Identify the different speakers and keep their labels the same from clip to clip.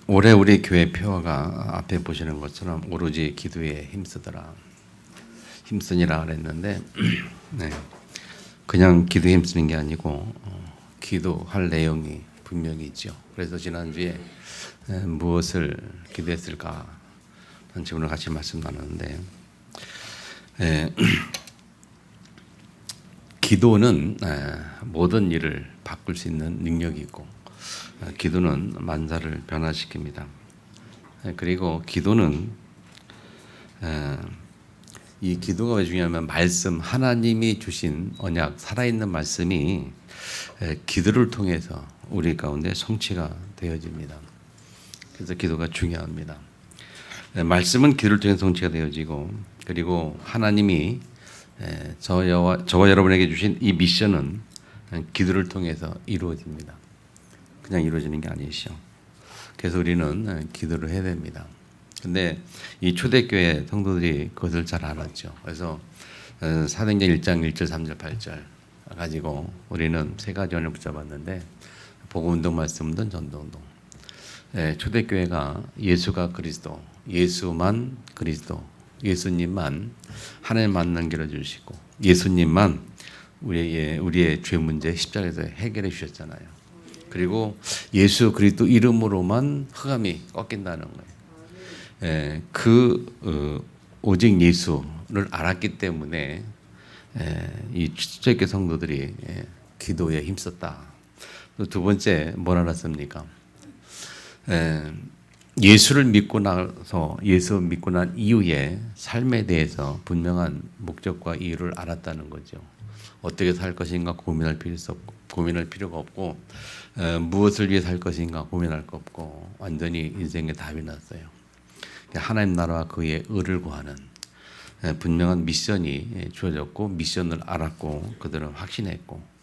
Speaker 1: 올해 우리 교회 표어가 앞에 보시는 것처럼 오로지 기도에 힘쓰더라, 힘쓰니라 그랬는데 네, 그냥 기도에 힘쓰는 게 아니고 기도할 내용이 분명히 있죠. 그래서 지난주에 무엇을 기도했을까 하는 질문을 같이 말씀 나누는데 기도는 모든 일을 바꿀 수 있는 능력이 있고 기도는 만사를 변화시킵니다. 그리고 기도는 이 기도가 왜 중요하면 말씀, 하나님이 주신 언약, 살아있는 말씀이 기도를 통해서 우리 가운데 성취가 되어집니다. 그래서 기도가 중요합니다. 말씀은 기도를 통해 성취가 되어지고, 그리고 하나님이 저와 여러분에게 주신 이 미션은 기도를 통해서 이루어집니다. 그냥 이루어지는 게 아니시죠. 그래서 우리는 기도를 해야 됩니다. 근데 이 초대교회 성도들이 그것을 잘 알았죠. 그래서 사도행전 1장 1절, 3절, 8절 가지고 우리는 세 가지 원을 붙잡았는데, 복음운동, 말씀운동, 전도운동. 초대교회가 예수가 그리스도, 예수만 그리스도, 예수님만 하나님 만난 길을 주시고, 예수님만 우리의 죄 문제 십자가에서 해결해 주셨잖아요. 그리고 예수 그리스도 이름으로만 흑암이 꺾인다는 거예요. 오직 예수를 알았기 때문에 이 초대교회 성도들이 기도에 힘썼다. 또 두 번째 뭘 알았습니까? 예수를 믿고 나서, 예수 믿고 난 이후에 삶에 대해서 분명한 목적과 이유를 알았다는 거죠. 어떻게 살 것인가 고민할 필요가 없고, 무엇을 위해 살 것인가 고민할 거 없고, 완전히 인생에 답이 났어요. 하나님 나라와 그의 의를 구하는 분명한 미션이 주어졌고, 미션을 알았고 그들은 확신했고,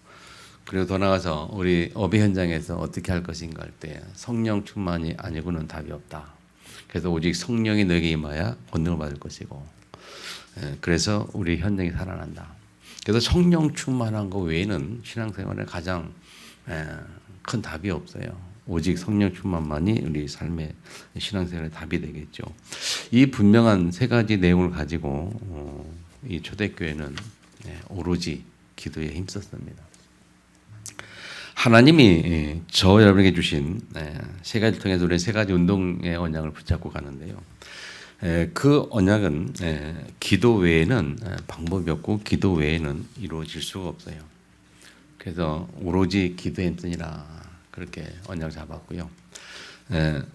Speaker 1: 그리고 더 나아가서 우리 어배 현장에서 어떻게 할 것인가 할 때 성령 충만이 아니고는 답이 없다. 그래서 오직 성령이 너에게 임하여 권능을 받을 것이고, 그래서 우리 현장이 살아난다. 그래서 성령 충만한 거 외에는 신앙생활에 가장 큰 답이 없어요. 오직 성령 충만만이 우리 삶의 신앙생활의 답이 되겠죠. 이 분명한 세 가지 내용을 가지고 이 초대교회는 오로지 기도에 힘썼습니다. 하나님이 저 여러분에게 주신 세 가지를 통해서 우리 세 가지 운동의 언약을 붙잡고 가는데요. 그 언약은 기도 외에는 방법이 없고, 기도 외에는 이루어질 수가 없어요. 그래서 오로지 기도에 힘쓰니라, 그렇게 언약을 잡았고요.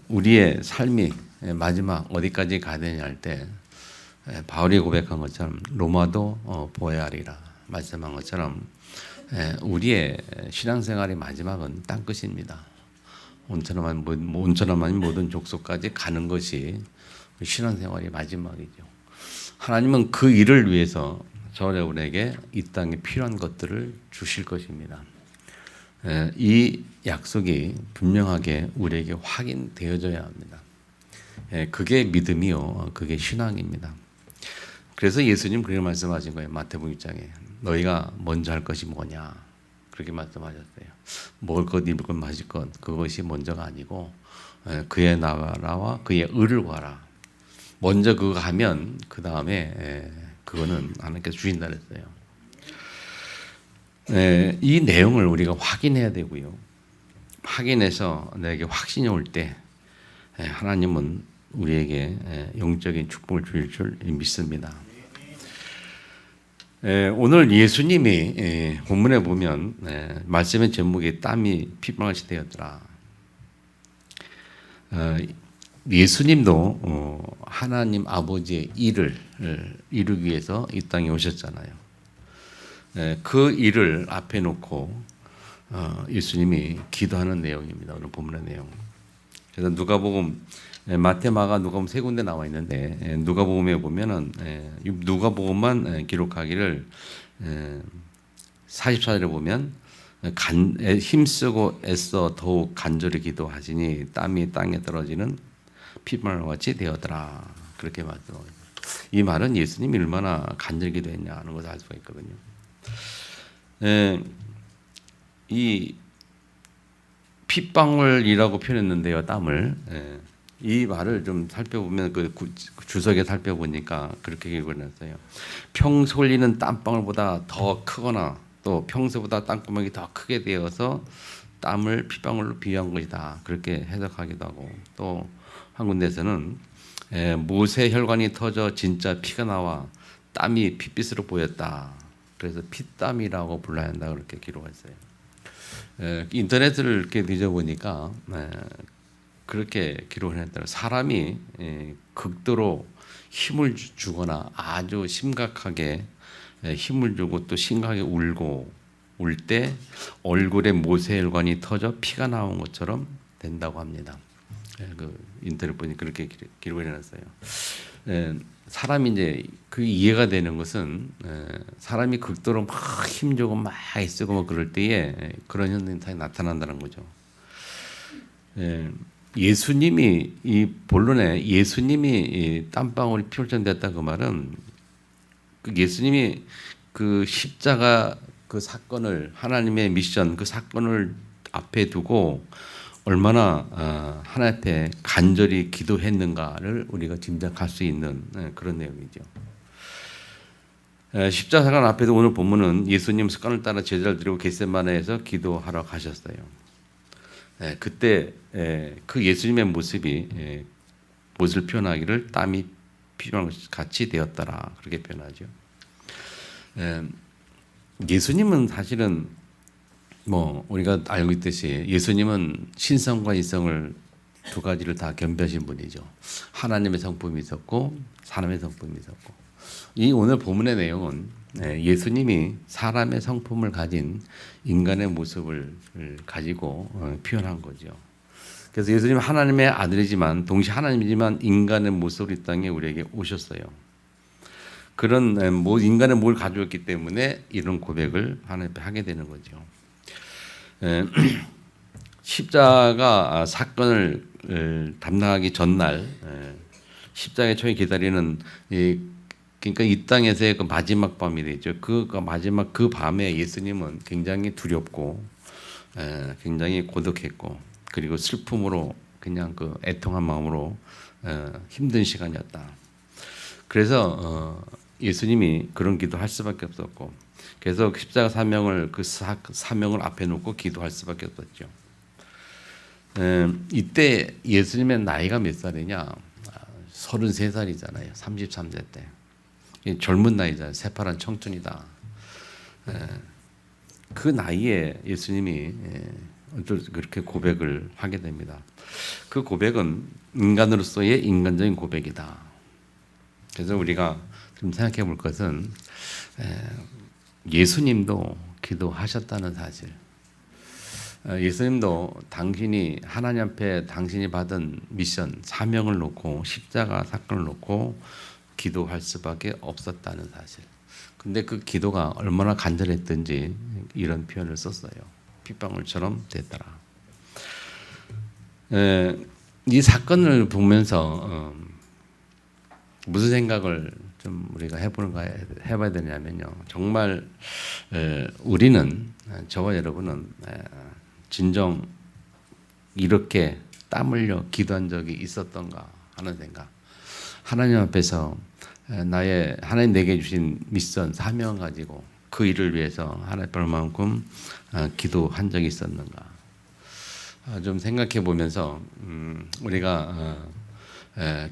Speaker 1: 우리의 삶이 마지막 어디까지 가야 되냐 할 때 바울이 고백한 것처럼 로마도 보아야 하리라 말씀한 것처럼 우리의 신앙생활의 마지막은 땅끝입니다. 온천하만 모든 족속까지 가는 것이 신앙생활의 마지막이죠. 하나님은 그 일을 위해서 저와 여러분에게 이 땅에 필요한 것들을 주실 것입니다. 이 약속이 분명하게 우리에게 확인되어져야 합니다. 그게 믿음이요, 그게 신앙입니다. 그래서 예수님 그렇게 말씀하신 거예요. 마태복음 6장에 너희가 먼저 할 것이 뭐냐, 그렇게 말씀하셨어요. 먹을 것, 입을 것, 마실 것, 그것이 먼저가 아니고 그의 나라와 그의 의를 구하라. 먼저 그거 하면 그 다음에 그거는 하나님께서 주신다 그랬어요. 이 내용을 우리가 확인해야 되고요. 확인해서 내게 확신이 올 때 하나님은 우리에게 영적인 축복을 주실 줄 믿습니다. 오늘 예수님이 본문에 보면 말씀의 제목이 땀이 핏방울같이 되었더라. 예수님도 하나님 아버지의 일을 이루기 위해서 이 땅에 오셨잖아요. 그 일을 앞에 놓고 예수님이 기도하는 내용입니다. 오늘 본문의 내용. 그래서 누가복음, 마태, 마가, 누가복음 세 군데 나와 있는데, 누가복음에 보면은 누가복음만 기록하기를 44절에 보면 힘쓰고 애써 더욱 간절히 기도하시니 땀이 땅에 떨어지는 핏방울과 같이 되었더라, 그렇게 말씀합니다. 이 말은 예수님이 얼마나 간절히 기도했냐 하는 것을 알 수가 있거든요. 이 핏방울이라고 표현했는데요, 땀을. 예. 이 말을 좀 살펴보면 그 주석에 살펴보니까 그렇게 기록해놨어요. 평소 흘리는 땀방울보다 더 크거나 또 평소보다 땅구멍이 더 크게 되어서 땀을 핏방울로 비유한 것이다. 그렇게 해석하기도 하고 또 한 군데에서는 모세 혈관이 터져 진짜 피가 나와 땀이 핏빛으로 보였다. 그래서 핏땀이라고 불러야 한다. 그렇게 기록했어요. 인터넷을 이렇게 뒤져보니까 그렇게 기록을 했다. 사람이 극도로 힘을 주거나 아주 심각하게 힘을 주고 또 심각하게 울고 울 때 얼굴에 모세혈관이 터져 피가 나온 것처럼 된다고 합니다. 그 인터넷 보니 그렇게 기록을 해놨어요. 사람이 이제 그 이해가 되는 것은 사람이 극도로 막 힘주고 막 애쓰고 뭐 그럴 때에 그런 현상이 나타난다는 거죠. 예수님이 이 본론에 예수님이 이 땀방울이 피 흘렸다 그 말은 그 예수님이 그 십자가 그 사건을 하나님의 미션 그 사건을 앞에 두고 얼마나 하나님 앞에 간절히 기도했는가를 우리가 짐작할 수 있는 그런 내용이죠. 십자가 사건 앞에도 오늘 본문은 예수님 습관을 따라 제자를 데리고 겟세마네에서 기도하러 가셨어요. 그때 그 예수님의 모습이 모습을 표현하기를 땀이 피랑 같이 되었더라 그렇게 표현하죠. 예수님은 사실은 뭐 우리가 알고 있듯이 예수님은 신성과 인성을 두 가지를 다 겸비하신 분이죠. 하나님의 성품이 있었고 사람의 성품이 있었고 이 오늘 본문의 내용은 예수님이 사람의 성품을 가진 인간의 모습을 가지고 표현한 거죠. 그래서 예수님은 하나님의 아들이지만 동시에 하나님이지만 인간의 모습으로 이 땅에 우리에게 오셨어요. 그런 인간의 몸을 가져왔기 때문에 이런 고백을 하나님 앞에 하게 되는 거죠. 십자가 사건을 담당하기 전날 십자가의 총이 기다리는 그러니까 이 땅에서의 그 마지막 밤이 되죠. 그 마지막 그 밤에 예수님은 굉장히 두렵고 굉장히 고독했고 그리고 슬픔으로 그냥 그 애통한 마음으로 힘든 시간이었다. 그래서 예수님이 그런 기도할 수밖에 없었고 그래서 십자가 사명을 그 사명을 앞에 놓고 기도할 수밖에 없었죠. 이때 예수님의 나이가 몇 살이냐? 33살이잖아요. 33세 때. 젊은 나이잖아요. 새파란 청춘이다. 그 나이에 예수님이 그렇게 고백을 하게 됩니다. 그 고백은 인간으로서의 인간적인 고백이다. 그래서 우리가 좀 생각해 볼 것은 예수님도 기도하셨다는 사실. 예수님도 당신이 하나님 앞에 당신이 받은 미션, 사명을 놓고 십자가 사건을 놓고 기도할 수밖에 없었다는 사실. 근데 그 기도가 얼마나 간절했던지 이런 표현을 썼어요. 핏방울처럼 됐더라. 이 사건을 보면서 무슨 생각을 좀 우리가 해봐야 되냐면요. 정말 우리는 저와 여러분은 진정 이렇게 땀 흘려 기도한 적이 있었던가 하는 생각. 하나님 앞에서 하나님 내게 주신 미션, 사명 가지고 그 일을 위해서 하나님 얼마만큼 기도한 적이 있었는가. 좀 생각해 보면서 우리가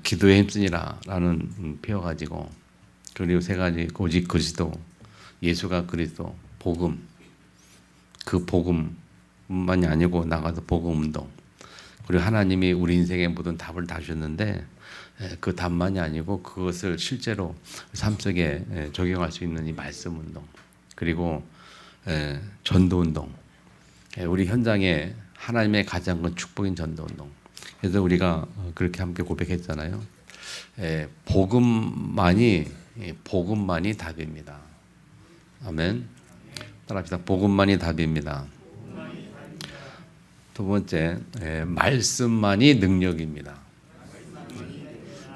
Speaker 1: 기도에 힘쓰니라라는 표어 가지고 그리고 세 가지 오직 그리스도, 예수가 그리스도, 복음. 그 복음만이 아니고 나가서 복음 운동. 그리고 하나님이 우리 인생의 모든 답을 다 주셨는데 그 답만이 아니고 그것을 실제로 삶 속에 적용할 수 있는 이 말씀 운동. 그리고 전도 운동. 우리 현장에 하나님의 가장 큰 축복인 전도 운동. 그래서 우리가 그렇게 함께 고백했잖아요. 복음만이 답입니다. 아멘. 따라합시다. 복음만이 답입니다. 두 번째, 말씀만이 능력입니다.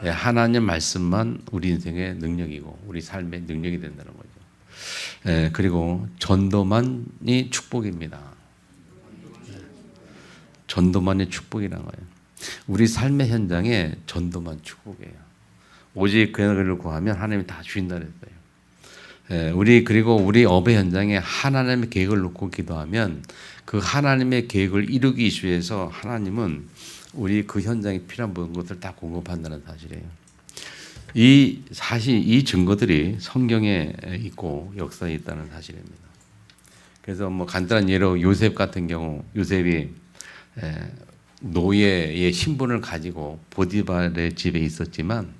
Speaker 1: 하나님 말씀만 우리 인생의 능력이고 우리 삶의 능력이 된다는 거죠. 그리고 전도만이 축복입니다. 전도만이 축복이라는 거예요. 우리 삶의 현장에 전도만 축복이에요. 오직 그를 구하면 하나님이 다 주신다 그랬어요. 그리고 우리 업의 현장에 하나님의 계획을 놓고 기도하면 그 하나님의 계획을 이루기 위해서 하나님은 우리 그 현장에 필요한 모든 것을 다 공급한다는 사실이에요. 이 증거들이 성경에 있고 역사에 있다는 사실입니다. 그래서 뭐 간단한 예로 요셉 같은 경우, 요셉이 노예의 신분을 가지고 보디발의 집에 있었지만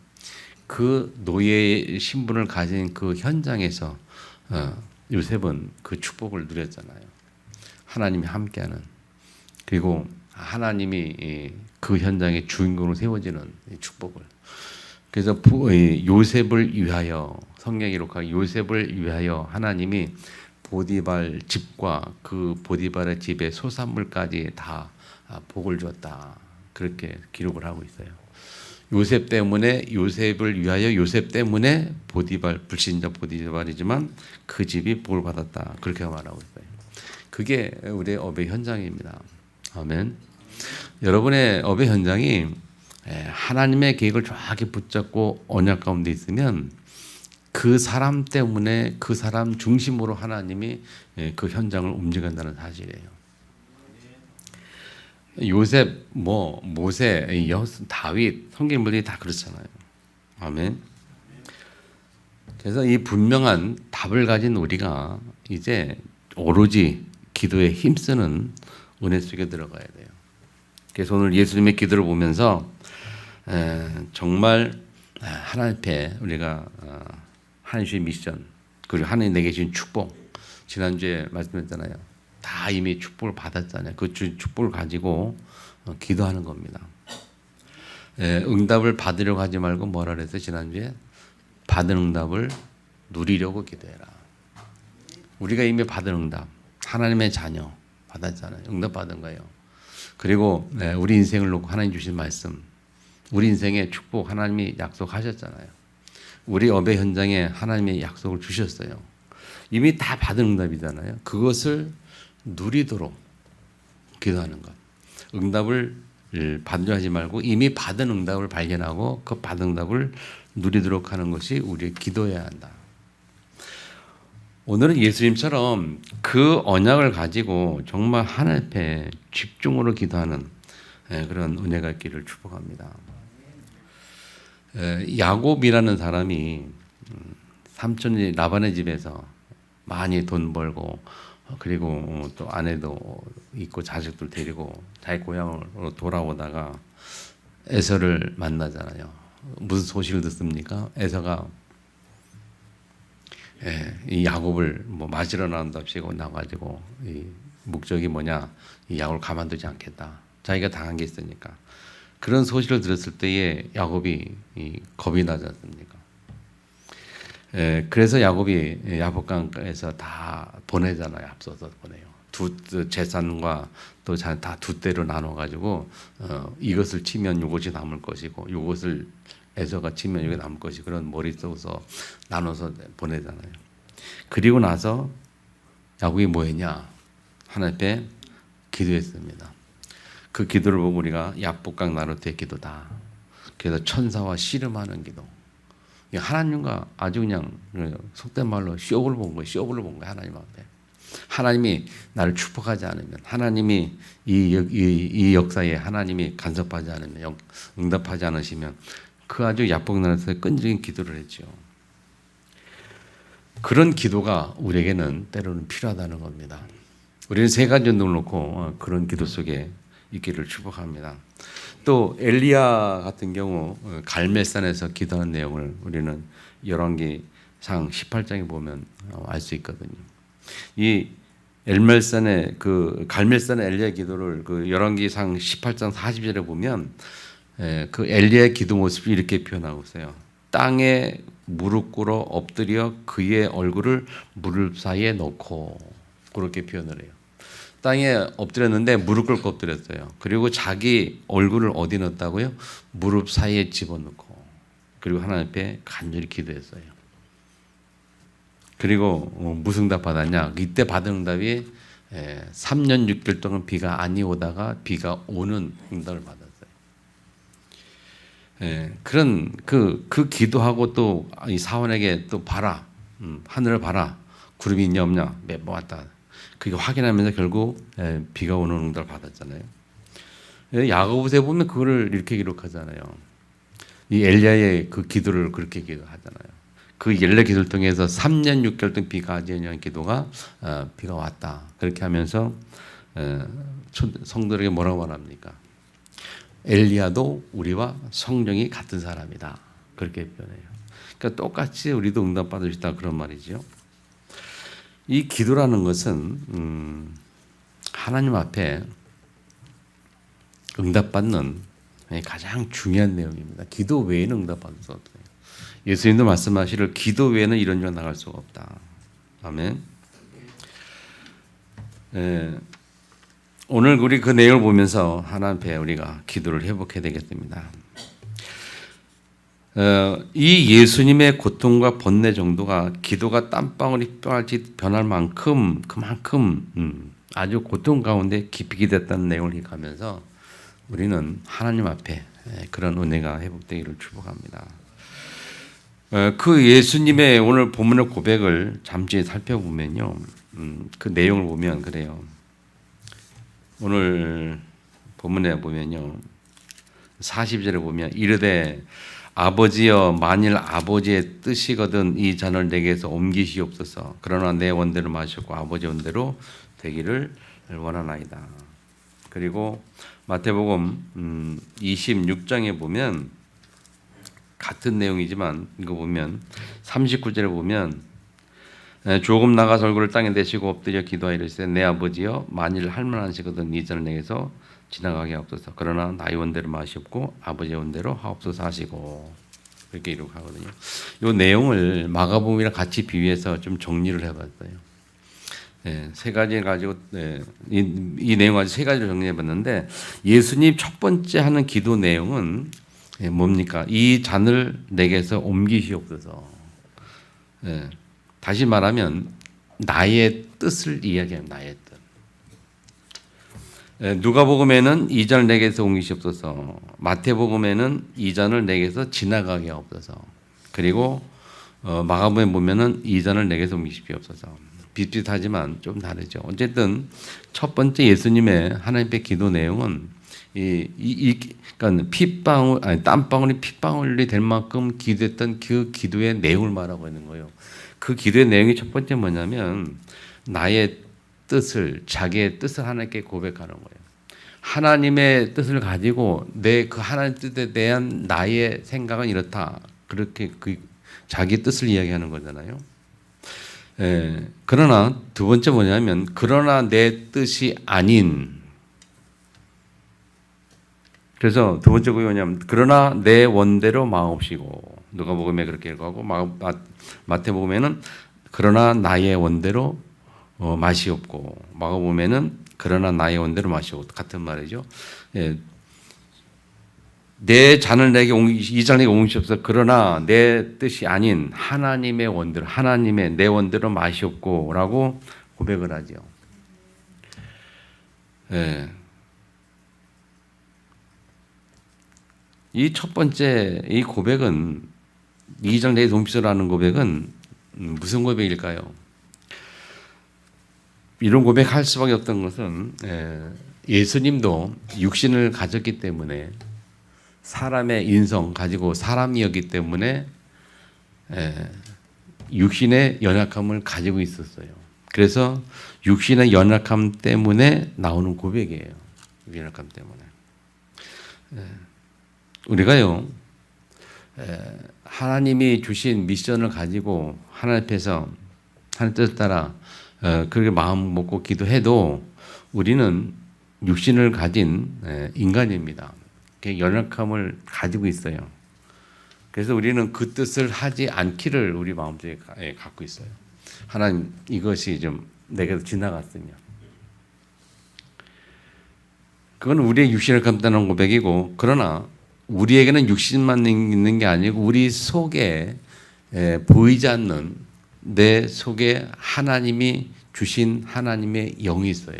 Speaker 1: 그 노예의 신분을 가진 그 현장에서 요셉은 그 축복을 누렸잖아요. 하나님이 함께하는, 그리고 하나님이 그 현장의 주인공으로 세워지는 축복을. 그래서 요셉을 위하여, 성경이 기록한 요셉을 위하여 하나님이 보디발 집과 그 보디발의 집의 소산물까지 다 복을 주었다. 그렇게 기록을 하고 있어요. 요셉 때문에, 요셉을 위하여 요셉 때문에 보디발, 불신자 보디발이지만 그 집이 복을 받았다. 그렇게 말하고 있어요. 그게 우리의 업의 현장입니다. 아멘. 여러분의 업의 현장이 하나님의 계획을 정확히 붙잡고 언약 가운데 있으면 그 사람 때문에, 그 사람 중심으로 하나님이 그 현장을 움직인다는 사실이에요. 요셉, 모세, 다윗, 성경인물들이 다 그렇잖아요. 아멘. 그래서 이 분명한 답을 가진 우리가 이제 오로지 기도에 힘쓰는 은혜 속에 들어가야 돼요. 그래서 오늘 예수님의 기도를 보면서 정말 하나님 앞에 우리가 하나님의 미션, 그리고 하나님 내게 주신 축복, 지난주에 말씀했잖아요. 다 이미 축복을 받았잖아요. 그 축복을 가지고 기도하는 겁니다. 응답을 받으려고 하지 말고 뭐라 그랬어요? 지난주에 받은 응답을 누리려고 기도해라. 우리가 이미 받은 응답, 하나님의 자녀 받았잖아요. 응답 받은 거예요. 그리고 우리 인생을 놓고 하나님 주신 말씀, 우리 인생의 축복 하나님이 약속하셨잖아요. 우리 업의 현장에 하나님의 약속을 주셨어요. 이미 다 받은 응답이잖아요. 그것을 누리도록 기도하는 것. 응답을 받으려 하지 말고 이미 받은 응답을 발견하고 그 받은 응답을 누리도록 하는 것이 우리의 기도해야 한다. 오늘은 예수님처럼 그 언약을 가지고 정말 하나님 앞에 집중으로 기도하는 그런 은혜가 있기를 축복합니다. 야곱이라는 사람이 삼촌이 라반의 집에서 많이 돈 벌고, 그리고 또 아내도 있고 자식들 데리고 자기 고향으로 돌아오다가 에서를 만나잖아요. 무슨 소식을 듣습니까? 에서가 이 야곱을 맞으러 나온답시고 나가지고, 이 목적이 뭐냐, 이 야곱을 가만두지 않겠다. 자기가 당한 게 있으니까. 그런 소식을 들었을 때에 야곱이 겁이 나지 않습니까? 그래서 야곱이 야복강에서 다 보내잖아요. 앞서서 보내요. 재산과 또 다 두 대로 나눠 가지고 이것을 치면 이것이 남을 것이고, 이것을 에서가 치면 이게 남을 것이, 그런 머리 써서 나눠서 보내잖아요. 그리고 나서 야곱이 뭐 했냐? 하나님 앞에 기도했습니다. 그 기도를 보고 우리가 야복강 나루트의 기도다. 그래서 천사와 씨름하는 기도. 하나님과 아주 그냥 속된 말로 쇼를 본 거예요. 쇼를 본 거예요. 하나님 앞에. 하나님이 나를 축복하지 않으면, 하나님이 이 역사에 하나님이 간섭하지 않으면, 응답하지 않으시면, 그 아주 야복강나루트의 끈질긴 기도를 했죠. 그런 기도가 우리에게는 때로는 필요하다는 겁니다. 우리는 세 가지 운동을 놓고 그런 기도 속에 있기를 축복합니다. 또 엘리야 같은 경우 갈멜산에서 기도하는 내용을 우리는 열왕기상 18장에 보면 알 수 있거든요. 이 갈멜산의 엘리야 기도를 그 열왕기상 18장 40절에 보면 그 엘리야의 기도 모습이 이렇게 표현하고 있어요. 땅에 무릎 꿇어 엎드려 그의 얼굴을 무릎 사이에 넣고, 그렇게 표현을 해요. 땅에 엎드렸는데 무릎 꿇고 엎드렸어요. 그리고 자기 얼굴을 어디 넣었다고요? 무릎 사이에 집어넣고, 그리고 하나님 앞에 간절히 기도했어요. 그리고 무슨 응답 받았냐? 이때 받은 응답이 3년 6개월 동안 비가 아니 오다가 비가 오는 응답을 받았어요. 그런 그 기도하고 또 이 사원에게 또 봐라, 하늘을 봐라, 구름이 있냐 없냐 매번 왔다. 그게 확인하면서 결국 비가 오는 응답을 받았잖아요. 야고보서에 보면 그거를 이렇게 기록하잖아요. 이 엘리야의 그 기도를 그렇게 기도하잖아요. 그 엘리야 기도를 통해서 3년 6개월 동안 비가 아니 오냐는 기도가 비가 왔다. 그렇게 하면서 성도에게 뭐라고 말합니까? 엘리야도 우리와 성령이 같은 사람이다. 그렇게 표현해요. 그러니까 똑같이 우리도 응답받을 수 있다 그런 말이죠. 이 기도라는 것은 하나님 앞에 응답받는 가장 중요한 내용입니다. 기도 외에는 응답받을 수 없어요. 예수님도 말씀하시기를 기도 외에는 이런 줄 나갈 수가 없다. 아멘. 오늘 우리 그 내용을 보면서 하나님 앞에 우리가 기도를 회복해야 되겠습니다. 이 예수님의 고통과 번뇌 정도가 기도가 땀방울이 뼈알지 변할 만큼 그만큼 아주 고통 가운데 깊이 기댔다는 내용을 기억하면서 우리는 하나님 앞에 그런 은혜가 회복되기를 축복합니다. 그 예수님의 오늘 본문의 고백을 잠시 살펴보면요, 그 내용을 보면 그래요. 오늘 본문에 보면요, 40절에 보면 이르되 아버지여 만일 아버지의 뜻이거든 이 잔을 내게서 옮기시옵소서. 그러나 내 원대로 마셨고 아버지 원대로 되기를 원하나이다. 그리고 마태복음 26장에 보면 같은 내용이지만 이거 보면 39절에 보면 조금 나가서 얼굴을 땅에 대시고 엎드려 기도하여 이르시되 내 아버지여 만일 할만하시거든 이 잔을 내게서 지나가게 하옵소서. 그러나 나의 원대로 마시옵고 아버지의 원대로 하옵소서 하시고 이렇게 기록하거든요. 이 내용을 마가복음이랑 같이 비유해서 좀 정리를 해봤어요. 세 가지 가지고 이 내용 가지고 세 가지로 정리해봤는데 예수님 첫 번째 하는 기도 내용은 뭡니까? 이 잔을 내게서 옮기시옵소서. 다시 말하면 나의 뜻을 이야기합니다. 나의 뜻. 누가복음에는 이 잔을 내게서 옮기시옵소서. 마태복음에는 이 잔을 내게서 지나가게 하옵소서. 그리고 마가복음에 보면은 이 잔을 내게서 옮기시옵소서. 비슷하지만 좀 다르죠. 어쨌든 첫 번째 예수님의 하나님의 기도 내용은 그러니까 핏방울 아니 땀방울이 핏방울이 될 만큼 기도했던 그 기도의 내용을 말하고 있는 거예요. 그 기도의 내용이 첫 번째 뭐냐면 나의 뜻을 자기의 뜻을 하나님께 고백하는 거예요. 하나님의 뜻을 가지고 내 그 하나님 뜻에 대한 나의 생각은 이렇다. 그렇게 그 자기 뜻을 이야기하는 거잖아요. 그러나 두 번째 뭐냐면 그러나 내 뜻이 아닌. 그래서 두 번째 그게 뭐냐면 그러나 내 원대로 마옵시고 누가복음에 그렇게 읽고 마태복음에는 그러나 나의 원대로 마시옵고 마가복음에는 그러나 나의 원대로 마시옵고 같은 말이죠. 내 잔을 내게 이 잔을 내게 옮기시옵소서. 그러나 내 뜻이 아닌 하나님의 원대로 하나님의 내 원대로 마시옵고라고 고백을 하죠. 이 첫 번째 이 고백은 이 잔을 내게 옮기시라는 고백은 무슨 고백일까요? 이런 고백할 수밖에 없던 것은 예수님도 육신을 가졌기 때문에 사람의 인성 가지고 사람이었기 때문에 육신의 연약함을 가지고 있었어요. 그래서 육신의 연약함 때문에 나오는 고백이에요. 연약함 때문에. 우리가요 하나님이 주신 미션을 가지고 하나님 앞에서 하나님 뜻을 따라 그렇게 마음 먹고 기도해도 우리는 육신을 가진 인간입니다. 연약함을 가지고 있어요. 그래서 우리는 그 뜻을 하지 않기를 우리 마음속에 갖고 있어요. 하나님 이것이 좀 내게서 지나갔으면. 그건 우리의 육신을 감당하는 고백이고 그러나 우리에게는 육신만 있는 게 아니고 우리 속에 보이지 않는 내 속에 하나님이 주신 하나님의 영이 있어요.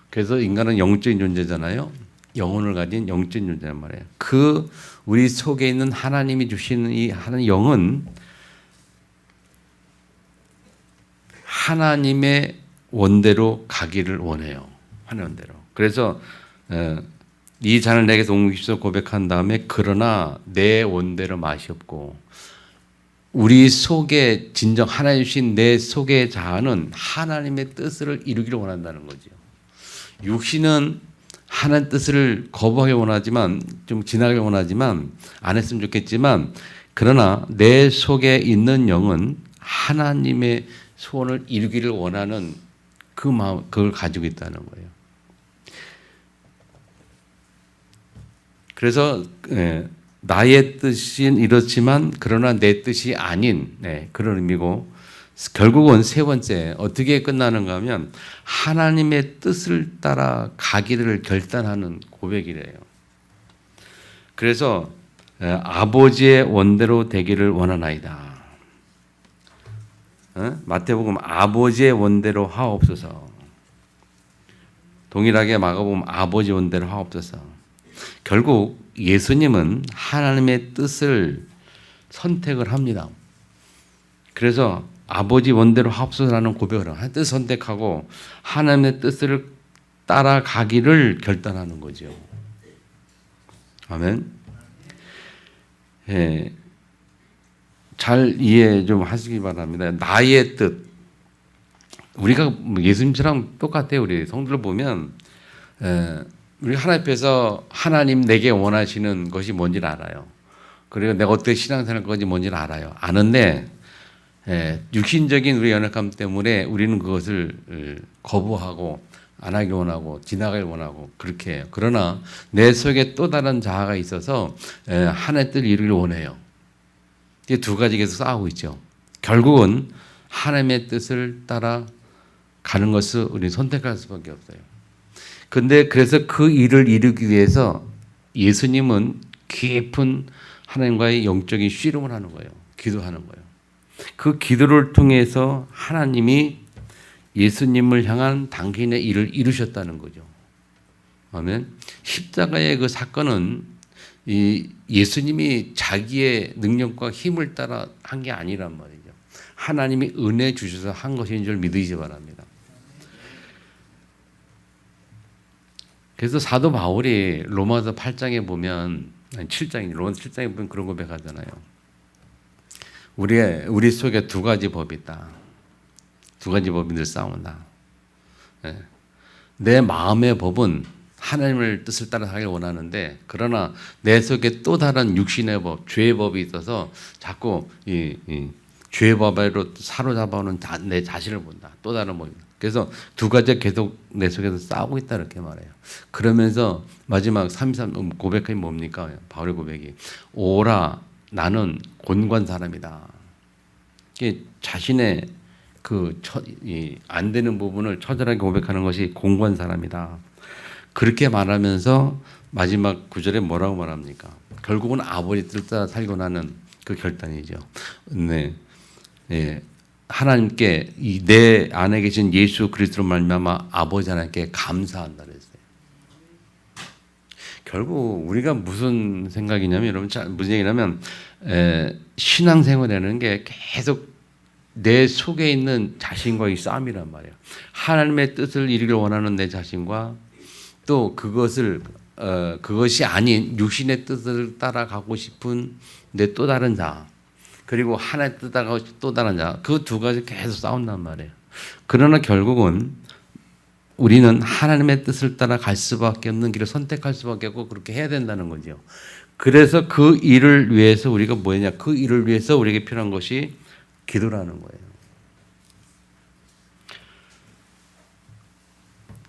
Speaker 1: 그래서 인간은 영적인 존재잖아요. 영혼을 가진 영적인 존재란 말이에요. 그 우리 속에 있는 하나님이 주시는 이 하나님 영은 하나님의 원대로 가기를 원해요. 하나님 원대로. 그래서 이 잔을 내게서 옮기시오 고백한 다음에 그러나 내 원대로 맛이 없고 우리 속에 진정 하나님 주신 내 속의 자아는 하나님의 뜻을 이루기를 원한다는 거죠. 육신은 하나님 뜻을 거부하기 원하지만 좀 지나가기 원하지만 안 했으면 좋겠지만 그러나 내 속에 있는 영은 하나님의 소원을 이루기를 원하는 그 마음, 그걸 가지고 있다는 거예요. 그래서 나의 뜻은 이렇지만 그러나 내 뜻이 아닌 그런 의미고 결국은 세 번째 어떻게 끝나는가 하면 하나님의 뜻을 따라 가기를 결단하는 고백이래요. 그래서 아버지의 원대로 되기를 원하나이다. 마태복음 아버지의 원대로 하옵소서. 동일하게 마가복음 아버지 원대로 하옵소서. 결국 예수님은 하나님의 뜻을 선택을 합니다. 그래서 아버지 원대로 하옵소서라는 고백을 하나님의 뜻을 선택하고 하나님의 뜻을 따라가기를 결단하는 거죠. 아멘. 예. 잘 이해 좀 하시기 바랍니다. 나의 뜻. 우리가 예수님처럼 똑같아요. 우리 성도를 보면 우리 하나님 앞에서 하나님 내게 원하시는 것이 뭔지를 알아요. 그리고 내가 어떻게 신앙생활 건지 뭔지를 알아요. 아는데 육신적인 우리 연약함 때문에 우리는 그것을 거부하고 안 하길 원하고 지나가길 원하고 그렇게 해요. 그러나 내 속에 또 다른 자아가 있어서 하나님의 뜻을 이루기를 원해요. 이 두 가지 계속 싸우고 있죠. 결국은 하나님의 뜻을 따라 가는 것을 우리는 선택할 수밖에 없어요. 근데 그래서 그 일을 이루기 위해서 예수님은 깊은 하나님과의 영적인 씨름을 하는 거예요. 기도하는 거예요. 그 기도를 통해서 하나님이 예수님을 향한 당신의 일을 이루셨다는 거죠. 아멘. 십자가의 그 사건은 이 예수님이 자기의 능력과 힘을 따라 한 게 아니란 말이죠. 하나님이 은혜 주셔서 한 것인 줄 믿으시기 바랍니다. 그래서 사도 바울이 로마서 8장에 보면 7장이 로마서 7장에 보면 그런 고백하잖아요. 우리 속에 두 가지 법이 있다. 두 가지 법이 늘 싸운다. 내 마음의 법은 하나님의 뜻을 따라 하길 원하는데 그러나 내 속에 또 다른 육신의 법, 죄의 법이 있어서 자꾸 이 죄의 법으로 사로잡아오는 내 자신을 본다. 또 다른 법입니다. 그래서 두 가지가 계속 내 속에서 싸우고 있다 이렇게 말해요. 그러면서 마지막 33 고백이 뭡니까? 바울의 고백이 오라 나는 곤고한 사람이다. 자신의 안 되는 부분을 처절하게 고백하는 것이 곤고한 사람이다. 그렇게 말하면서 마지막 구절에 뭐라고 말합니까? 결국은 아버지 뜻을 따라 살고 나는 그 결단이죠. 네, 하나님께 내 안에 계신 예수 그리스도로 말미암아 아버지 하나님께 감사한다 그랬어요. 결국 우리가 무슨 생각이냐면 여러분 무슨 얘기냐면 신앙생활이라는 게 계속 내 속에 있는 자신과의 싸움이란 말이에요. 하나님의 뜻을 이루길 원하는 내 자신과 또 그것이 아닌 육신의 뜻을 따라가고 싶은 내 또 다른 자 그리고 하나의 뜻 따라가고 싶은 또 다른 자 그 두 가지 계속 싸운단 말이에요. 그러나 결국은 우리는 하나님의 뜻을 따라 갈 수밖에 없는 길을 선택할 수밖에 없고 그렇게 해야 된다는 거죠. 그래서 그 일을 위해서 우리가 뭐냐 그 일을 위해서 우리에게 필요한 것이 기도라는 거예요.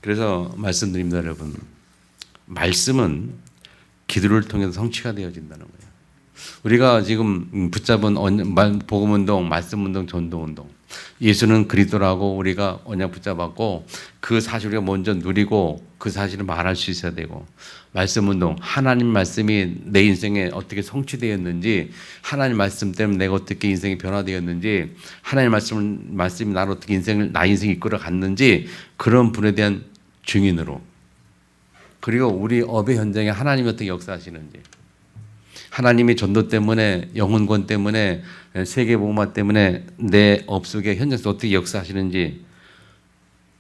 Speaker 1: 그래서 말씀드립니다, 여러분. 말씀은 기도를 통해서 성취가 되어진다는 거예요. 우리가 지금 붙잡은 복음운동, 말씀운동, 전도운동. 예수는 그리스도라고 우리가 언약 붙잡았고 그 사실을 우리가 먼저 누리고 그 사실을 말할 수 있어야 되고, 말씀운동, 하나님 말씀이 내 인생에 어떻게 성취되었는지, 하나님 말씀 때문에 내가 어떻게 인생이 변화되었는지, 하나님 말씀이 나를 어떻게 나 인생을 이끌어 갔는지, 그런 분에 대한 증인으로, 그리고 우리 업의 현장에 하나님이 어떻게 역사하시는지, 하나님이 전도 때문에, 영혼권 때문에, 세계복음화 때문에 내 업 속에 현장에서 어떻게 역사하시는지,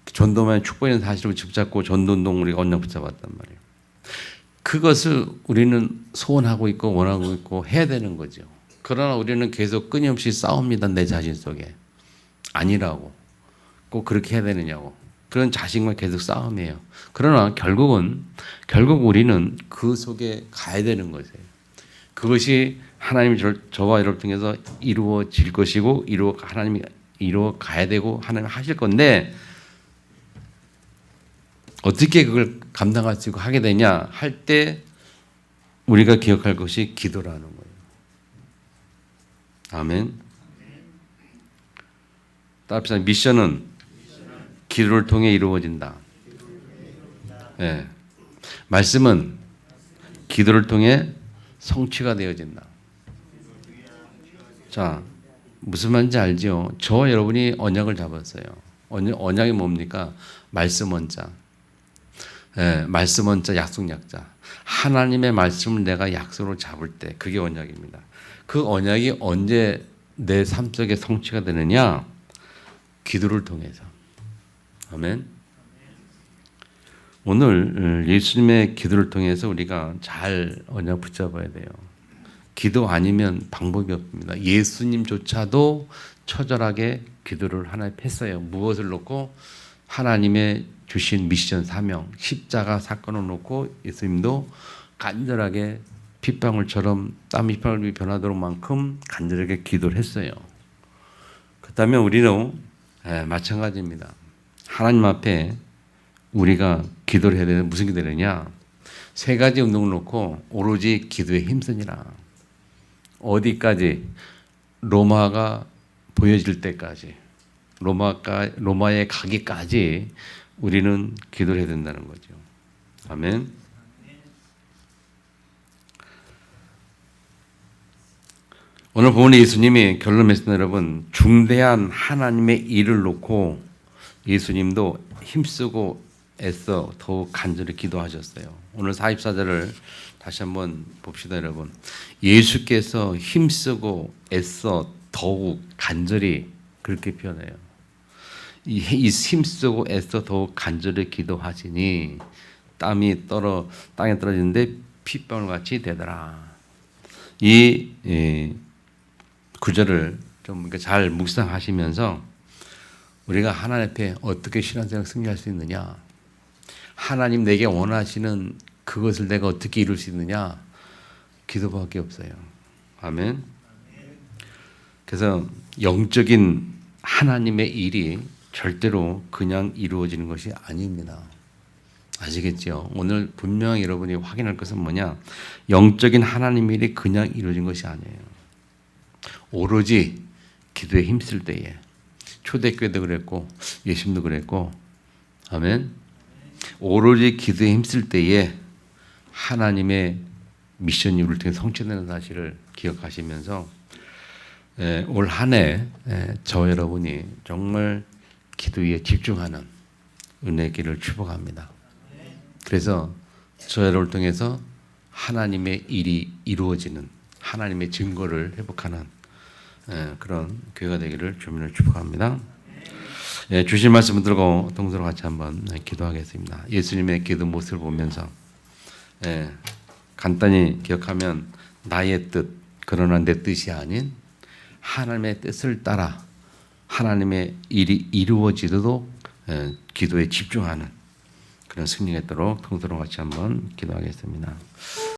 Speaker 1: 전도만 축복의 사실을 붙잡고 전도운동 우리가 언약 붙잡았단 말이에요. 그것을 우리는 소원하고 있고 원하고 있고 해야 되는 거죠. 그러나 우리는 계속 끊임없이 싸웁니다. 내 자신 속에. 아니라고. 꼭 그렇게 해야 되느냐고. 그런 자신과 계속 싸움이에요. 그러나 결국 우리는 그 속에 가야 되는 것이에요. 그것이 하나님이 저와 여러분을 통해서 이루어질 것이고, 하나님이 이루어 가야 되고 하나님이 하실 건데, 어떻게 그걸 감당할 수 있고 하게 되냐 할 때 우리가 기억할 것이 기도라는 거예요. 아멘. 따라합시다. 미션은 기도를 통해 이루어진다. 네. 말씀은 기도를 통해 성취가 되어진다. 자, 무슨 말인지 알죠? 저와 여러분이 언약을 잡았어요. 언약이 뭡니까? 말씀 원자. 예, 말씀 원자, 약속 약자. 하나님의 말씀을 내가 약속으로 잡을 때 그게 언약입니다. 그 언약이 언제 내 삶 속에 성취가 되느냐? 기도를 통해서. 아멘. 오늘 예수님의 기도를 통해서 우리가 잘 언약 붙잡아야 돼요. 기도 아니면 방법이 없습니다. 예수님조차도 처절하게 기도를 하나에 했어요. 무엇을 놓고? 하나님의 주신 미션, 사명, 십자가 사건을 놓고 예수님도 간절하게 핏방울처럼 땀이 변하도록 만큼 간절하게 기도를 했어요. 그렇다면 우리는 마찬가지입니다. 하나님 앞에 우리가 기도를 해야 되는, 무슨 기도를 하냐? 세 가지 운동을 놓고 오로지 기도에 힘쓰니라. 어디까지? 로마가 보여질 때까지, 로마에 가기까지 우리는 기도를 해야 된다는 거죠. 아멘. 오늘 보면 예수님이 결론 맺습니다. 여러분, 중대한 하나님의 일을 놓고 예수님도 힘쓰고 애써 더욱 간절히 기도하셨어요. 오늘 44절을 다시 한번 봅시다. 여러분, 예수께서 힘쓰고 애써 더욱 간절히, 그렇게 표현해요. 이 힘쓰고 애써 더욱 간절히 기도하시니 땀이 땅에 떨어지는데 핏방울같이 되더라. 이 구절을 좀 잘 묵상하시면서 우리가 하나님 앞에 어떻게 신앙생활 승리할 수 있느냐, 하나님 내게 원하시는 그것을 내가 어떻게 이룰 수 있느냐, 기도밖에 없어요. 아멘. 그래서 영적인 하나님의 일이 절대로 그냥 이루어지는 것이 아닙니다. 아시겠죠? 오늘 분명히 여러분이 확인할 것은 뭐냐? 영적인 하나님의 일이 그냥 이루어진 것이 아니에요. 오로지 기도에 힘쓸 때에, 초대교회도 그랬고 예수님도 그랬고, 아멘. 오로지 기도에 힘쓸 때에 하나님의 미션이 우리를 통해 성취되는 사실을 기억하시면서 올 한 해 저 여러분이 정말 기도에 집중하는 은혜의 길을 축복합니다. 그래서 저 여러분을 통해서 하나님의 일이 이루어지는, 하나님의 증거를 회복하는 그런 교회가 되기를 주님을 축복합니다. 주신 말씀을 들고 동서로 같이 한번 기도하겠습니다. 예수님의 기도 모습을 보면서 간단히 기억하면, 나의 뜻, 그러나 내 뜻이 아닌 하나님의 뜻을 따라 하나님의 일이 이루어지도록 기도에 집중하는 그런 승리가 있도록 동서로 같이 한번 기도하겠습니다.